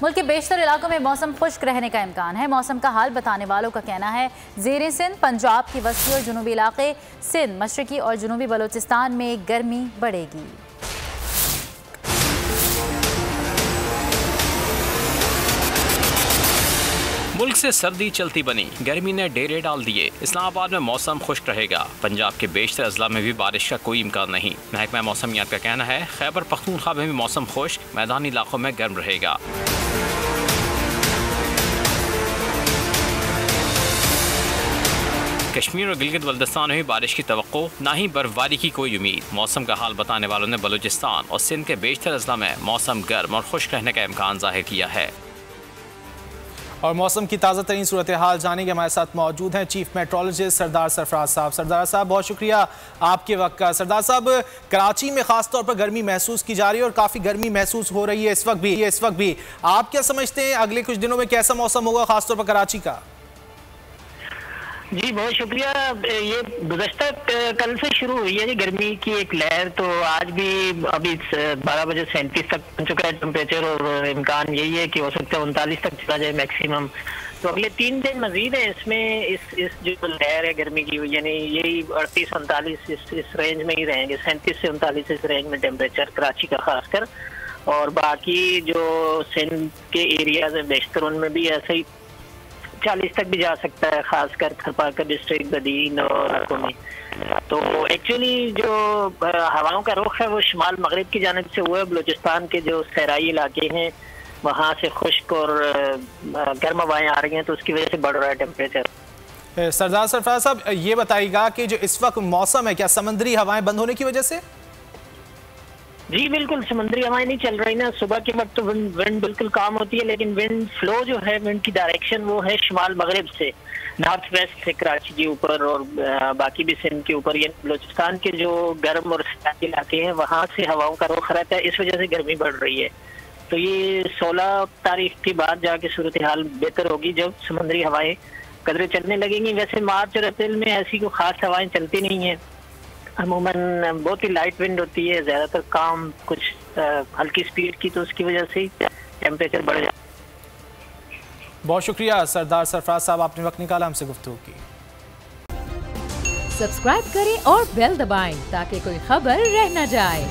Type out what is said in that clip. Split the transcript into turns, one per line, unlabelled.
मुल्क के बेशतर इलाकों में मौसम खुश्क रहने का इम्कान है। मौसम का हाल बताने वालों का कहना है ज़ेरे सिंध, पंजाब की वस्ती और जुनूबी इलाके, सिंध, मशरकी और जुनूबी बलोचिस्तान में गर्मी बढ़ेगी।
मुल्क से सर्दी चलती बनी, गर्मी ने डेरे डाल दिए। इस्लामाबाद में मौसम खुश्क रहेगा। पंजाब के बेशतर अजला में भी बारिश का कोई इम्कान नहीं। महकमा मौसमियात का कहना है खैबर पख्तूनख्वा में भी मौसम खुश्क, मैदानी इलाकों में गर्म रहेगा। कश्मीर और गिलगित बल्तिस्तान में भी बारिश की तवक्को, ना ही बर्फबारी की कोई उम्मीद। मौसम का हाल बताने वालों ने बलूचिस्तान और सिंध के बेशतर अजला में मौसम गर्म और खुश्क रहने का इम्कान जाहिर किया है।
और मौसम की ताज़ा तरीन सूरत हाल जाने के हमारे साथ मौजूद हैं चीफ मेट्रोलॉजिस्ट सरदार सरफराज साहब। सरदार साहब बहुत शुक्रिया आपके वक्त का। सरदार साहब, कराची में खास तौर पर गर्मी महसूस की जा रही है और काफ़ी गर्मी महसूस हो रही है इस वक्त भी। आप क्या समझते हैं अगले कुछ दिनों में कैसा मौसम होगा खासतौर पर कराची का?
जी बहुत शुक्रिया। ये गुज़श्ता कल से शुरू हुई है जी गर्मी की एक लहर, तो आज भी अभी 12 बजे 37 तक पहुंच चुका है टेम्परेचर और इम्कान यही है कि हो सकता है 39 तक चला जाए मैक्सिमम। तो अगले 3 दिन मजीद है इसमें इस जो लहर है गर्मी की, यानी यही 38-39 इस रेंज में ही रहेंगे। 37 से 39 इस रेंज में टेम्परेचर कराची का खासकर, और बाकी जो सिंध के एरियाज है बेशतर उनमें भी ऐसे ही 40 तक भी जा सकता है, खासकर थरपाकर डिस्ट्रिक्ट, बदीन और में। तो एक्चुअली जो हवाओं का रुख है वो शुमाल मगरिब की जानिब से हुआ है। बलूचिस्तान के जो सहराई इलाके हैं वहाँ से खुश्क और गर्म हवाएं आ रही हैं, तो उसकी वजह से बढ़ रहा है टेम्परेचर।
सरदार सरफराज साहब ये बताइएगा कि जो इस वक्त मौसम है क्या समुद्री हवाएं बंद होने की वजह से?
जी बिल्कुल, समुद्री हवाएं नहीं चल रही ना। सुबह के वक्त तो विंड बिल्कुल काम होती है, लेकिन विंड फ्लो जो है, विंड की डायरेक्शन वो है शुमाल मगरिब से, नॉर्थ वेस्ट से कराची के ऊपर और बाकी भी सिंध के ऊपर। ये बलूचिस्तान के जो गर्म और सैलाब इलाके हैं वहाँ से हवाओं का रुख रहता है, इस वजह से गर्मी बढ़ रही है। तो ये 16 तारीख के बाद जाके सूरत हाल बेहतर होगी जब समुद्री हवाएं कदरे चलने लगेंगी। वैसे मार्च और अप्रैल में ऐसी कोई खास हवाएं चलती नहीं है, अमूमन बहुत ही लाइट विंड होती है, ज्यादातर काम कुछ हल्की स्पीड की, तो उसकी वजह से टेम्परेचर बढ़ जाता है।
बहुत शुक्रिया सरदार सरफराज साहब, आपने वक्त निकाला हमसे गुफ्तगू की।
सब्सक्राइब करें और बेल दबाएं ताकि कोई खबर रह न जाए।